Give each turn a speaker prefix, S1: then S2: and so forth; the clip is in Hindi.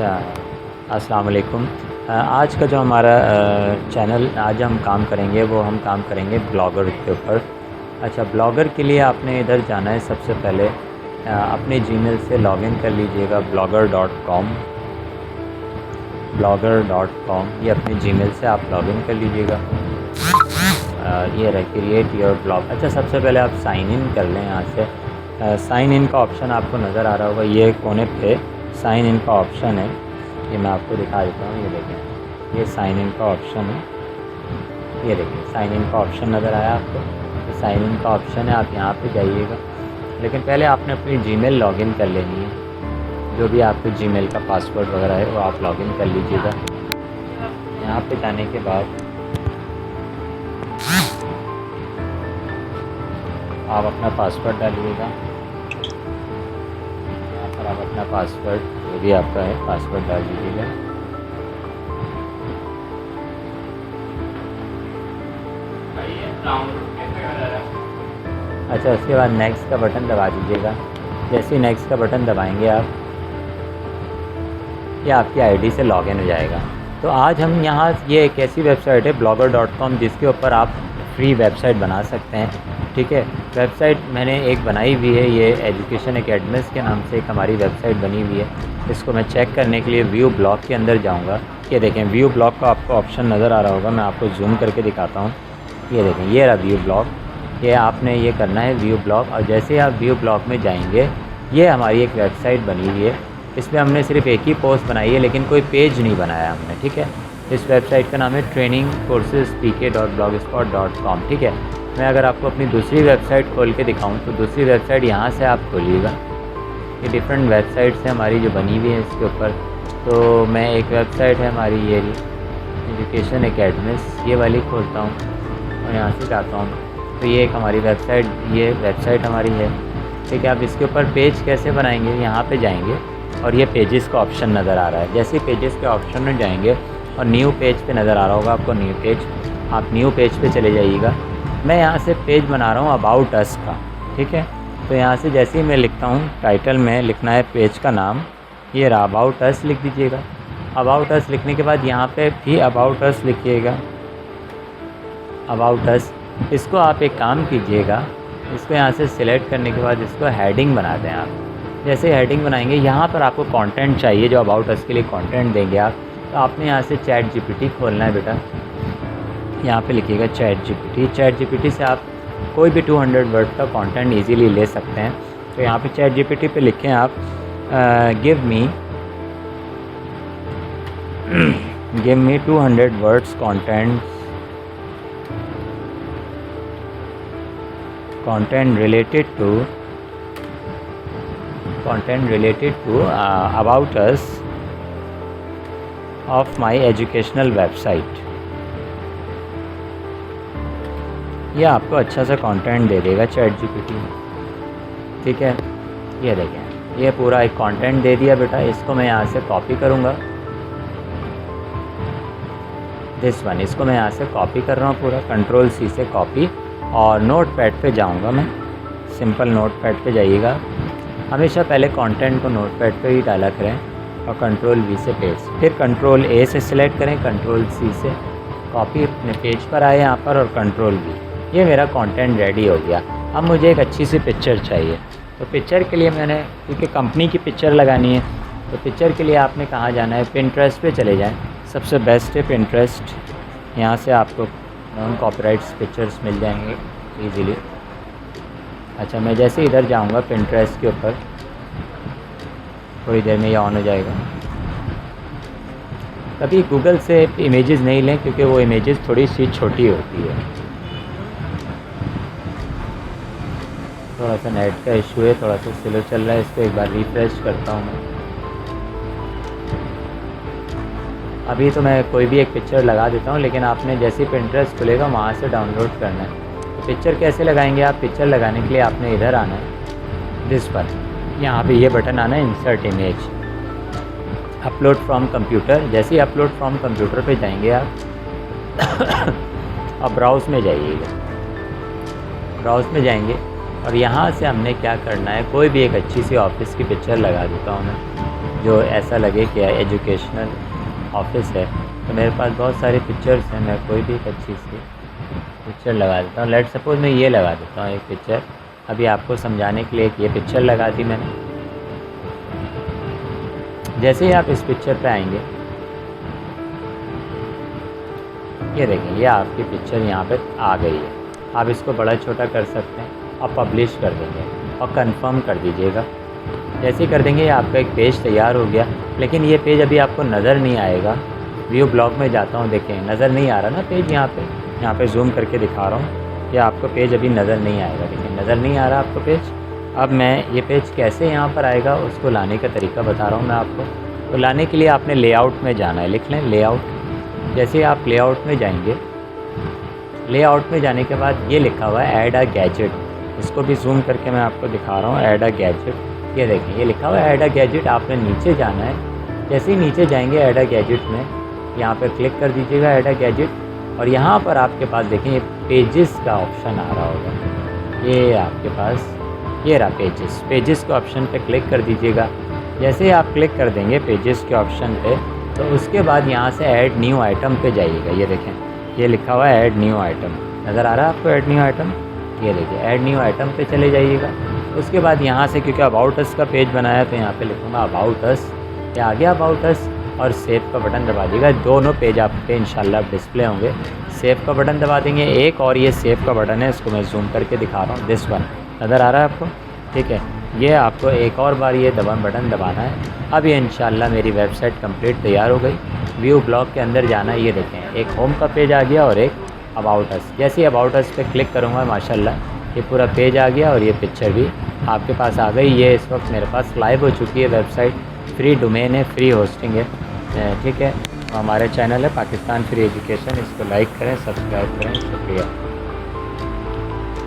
S1: अच्छा, अस्सलाम वालेकुम। आज का जो हमारा चैनल आज हम काम करेंगे वो हम काम करेंगे ब्लॉगर के ऊपर। अच्छा, ब्लॉगर के लिए आपने इधर जाना है। सबसे पहले अपने जीमेल से लॉगिन कर लीजिएगा blogger.com ये अपने जीमेल से आप लॉगिन कर लीजिएगा। ये रहे क्रिएट योर ब्लॉग। अच्छा, सबसे पहले आप साइन इन कर लें यहाँ से। साइन इन का ऑप्शन आपको नज़र आ रहा होगा, ये कोने पे साइन इन का ऑप्शन है। ये मैं आपको दिखा देता हूँ, ये देखें, ये साइन इन का ऑप्शन है। ये देखिए साइन इन का ऑप्शन नज़र आया आपको, तो साइन इन का ऑप्शन है, आप यहाँ पे जाइएगा। लेकिन पहले आपने अपनी जीमेल लॉगिन कर लेनी है। जो भी आपके जीमेल का पासवर्ड वगैरह है वो आप लॉगिन कर लीजिएगा। यहाँ पे जाने के बाद आप अपना पासवर्ड डालिएगा। यहाँ पर आप अपना पासवर्ड जो भी आपका है पासवर्ड डाल दीजिएगा। अच्छा, उसके बाद नेक्स्ट का बटन दबा दीजिएगा। जैसे ही नेक्स्ट का बटन दबाएंगे आप, ये आपकी आईडी से लॉगिन हो जाएगा। तो आज हम यहाँ, ये एक ऐसी वेबसाइट है blogger.com जिसके ऊपर आप फ्री वेबसाइट बना सकते हैं। ठीक है, वेबसाइट मैंने एक बनाई हुई है, ये एजुकेशन एकेडमिक्स के नाम से एक हमारी वेबसाइट बनी हुई है। इसको मैं चेक करने के लिए व्यू ब्लॉग के अंदर जाऊँगा। ये देखें, व्यू ब्लॉग का आपको ऑप्शन नज़र आ रहा होगा, मैं आपको जूम करके दिखाता हूँ। ये देखें, ये रहा व्यू ब्लॉग। ये आपने ये करना है व्यू ब्लॉग, और जैसे ही आप व्यू ब्लॉग में जाएंगे, ये हमारी एक वेबसाइट बनी हुई है। इसमें हमने सिर्फ एक ही पोस्ट बनाई है, लेकिन कोई पेज नहीं बनाया हमने। ठीक है, इस वेबसाइट का नाम है trainingcourses.pk.blogspot.com। ठीक है, मैं अगर आपको अपनी दूसरी वेबसाइट खोल के दिखाऊं तो दूसरी वेबसाइट यहाँ से आप खोलिएगा। ये डिफरेंट वेबसाइट्स हैं हमारी जो बनी हुई है इसके ऊपर। तो मैं एक वेबसाइट है हमारी, ये एजुकेशन एकेडमिक्स, ये वाली खोलता हूँ और यहाँ से जाता हूँ। तो ये एक हमारी वेबसाइट, ये वेबसाइट हमारी है। ठीक है, आप इसके ऊपर पेज कैसे बनाएंगे, यहाँ पे जाएंगे और ये पेजेस का ऑप्शन नज़र आ रहा है। जैसे ही पेजेस के ऑप्शन में जाएंगे और न्यू पेज पे नज़र आ रहा होगा आपको न्यू पेज, आप न्यू पेज पे चले जाइएगा। मैं यहाँ से पेज बना रहा हूँ अबाउट अस का। ठीक है, तो यहाँ से जैसे ही मैं लिखता हूँ, टाइटल में लिखना है पेज का नाम, ये रहा अबाउट अस, लिख दीजिएगा। अबाउट अस लिखने के बाद यहाँ पे भी अबाउट अस लिखिएगा, अबाउट अस। इसको आप एक काम कीजिएगा, इसको यहाँ से सिलेक्ट करने के बाद इसको हेडिंग बना दें आप। जैसे हेडिंग बनाएंगे, यहाँ पर आपको कंटेंट चाहिए जो अबाउट अस के लिए कंटेंट देंगे आप। तो आपने यहाँ से चैट जीपीटी खोलना है बेटा। यहाँ पे लिखिएगा चैट जीपीटी। चैट जीपीटी से आप कोई भी 200 वर्ड का कंटेंट इजीली ले सकते हैं। तो यहाँ पे चैट जीपीटी पे लिखें आप give me 200 words content related to about us of my educational website। ये आपको अच्छा सा कंटेंट दे देगा चैट जीपीटी। ठीक है, ये देखें, ये पूरा एक कंटेंट दे दिया बेटा। इसको मैं यहाँ से कॉपी करूँगा, दिस वन, इसको मैं यहाँ से कॉपी कर रहा हूँ पूरा, कंट्रोल सी से कॉपी। और नोट पैड पर जाऊँगा मैं, सिंपल नोट पैड पर जाइएगा। हमेशा पहले कंटेंट को नोट पैड पर ही डाला करें और कंट्रोल वी से पेस्ट, फिर कंट्रोल ए से सिलेक्ट करें, कंट्रोल सी से कॉपी अपने पेज पर आए यहाँ पर, और कंट्रोल वी। ये मेरा कंटेंट रेडी हो गया। अब मुझे एक अच्छी सी पिक्चर चाहिए। तो पिक्चर के लिए मैंने, क्योंकि कंपनी की पिक्चर लगानी है, तो पिक्चर के लिए आपने कहाँ जाना है, पिंटरेस्ट पे चले जाएं। सबसे बेस्ट है पिंटरेस्ट। यहाँ से आपको नॉन कॉपीराइट्स पिक्चर्स मिल जाएंगे इजीली। अच्छा, मैं जैसे इधर जाऊँगा पिंटरेस्ट के ऊपर, थोड़ी देर में ये ऑन हो जाएगा। कभी गूगल से इमेजेस नहीं लें, क्योंकि वो इमेजेस थोड़ी सी छोटी होती है। थोड़ा सा नेट का इशू है, थोड़ा सा स्लो चल रहा है। इसको एक बार रिफ्रेश करता हूँ मैं। अभी तो मैं कोई भी एक पिक्चर लगा देता हूँ, लेकिन आपने जैसे ही पिंटरेस्ट खुलेगा वहाँ से डाउनलोड करना है। तो पिक्चर कैसे लगाएंगे आप, पिक्चर लगाने के लिए आपने इधर आना है, दिस पर, यहाँ पे ये बटन आना है insert image, upload from computer. जैसे ही अपलोड फ्रॉम कंप्यूटर पे जाएंगे आप अब ब्राउज़ में जाइएगा, ब्राउज़ में जाएंगे और यहाँ से हमने क्या करना है, कोई भी एक अच्छी सी ऑफिस की पिक्चर लगा देता हूँ मैं। जो ऐसा लगे कि एजुकेशनल ऑफिस है। तो मेरे पास बहुत सारी पिक्चर्स हैं, मैं कोई भी एक अच्छी सी पिक्चर लगा देता हूँ। लेट सपोज मैं ये लगा देता हूँ एक पिक्चर, अभी आपको समझाने के लिए कि ये पिक्चर लगा दी मैंने। जैसे ही आप इस पिक्चर पे आएंगे, ये देखें ये आपकी पिक्चर यहाँ पे आ गई है। आप इसको बड़ा छोटा कर सकते हैं और पब्लिश कर देंगे और कंफर्म कर दीजिएगा। जैसे ही कर देंगे ये आपका एक पेज तैयार हो गया। लेकिन ये पेज अभी आपको नज़र नहीं आएगा। व्यू ब्लॉग में जाता हूँ, देखें नज़र नहीं आ रहा ना पेज, यहाँ पे जूम करके दिखा रहा हूँ। ये आपको पेज अभी नज़र नहीं आएगा, देखिए नज़र नहीं आ रहा आपको पेज। अब मैं ये पेज कैसे यहाँ पर आएगा उसको लाने का तरीका बता रहा हूँ मैं आपको। तो लाने के लिए आपने लेआउट में जाना है, लिख लें लेआउट। जैसे ही आप लेआउट में जाएंगे, लेआउट में जाने के बाद ये लिखा हुआ है ऐड अ गैजेट, इसको भी जूम करके मैं आपको दिखा रहा हूँ। ऐड अ गैजेट, ये देखें ये लिखा हुआ है ऐड अ गैजेट। आपने नीचे जाना है, जैसे ही नीचे जाएंगे ऐड अ गैजेट में यहाँ पर क्लिक कर दीजिएगा ऐड अ गैजेट। और यहाँ पर आपके पास देखें ये पेजेस का ऑप्शन आ रहा होगा, ये आपके पास ये रहा पेजेस। पेजेस के ऑप्शन पे क्लिक कर दीजिएगा। जैसे ही आप क्लिक कर देंगे पेजेस के ऑप्शन पे, तो उसके बाद यहाँ से ऐड न्यू आइटम पे जाइएगा। ये देखें ये लिखा हुआ है ऐड न्यू आइटम, नज़र आ रहा है आपको ऐड न्यू आइटम। ये देखिए ऐड न्यू आइटम पे चले जाइएगा। उसके बाद यहाँ से क्योंकि अबाउट अस का पेज बनाया तो यहाँ पे लिखूँगा अबाउट अस, ये आ गया अबाउट अस। और सेव का बटन दबा दीजिएगा। दोनों पेज आपके इंशाल्लाह डिस्प्ले होंगे। सेव का बटन दबा देंगे एक, और ये सेव का बटन है, इसको मैं जूम करके दिखा रहा हूँ, दिस वन नज़र आ रहा है आपको, ठीक है। ये आपको एक और बार ये बटन दबाना है। अब ये इंशाल्लाह मेरी वेबसाइट कंप्लीट तैयार हो गई। व्यू ब्लॉग के अंदर जाना है, ये देखें एक होम का पेज आ गया और एक अबाउट अस। जैसे ही अबाउट अस पे क्लिक करूँगा माशाल्लाह ये पूरा पेज आ गया और ये पिक्चर भी आपके पास आ गई। ये इस वक्त मेरे पास लाइव हो चुकी है वेबसाइट, फ्री डोमेन है, फ्री होस्टिंग है, ठीक है। हमारे चैनल है पाकिस्तान फ्री एजुकेशन, इसको लाइक करें, सब्सक्राइब करें, शुक्रिया।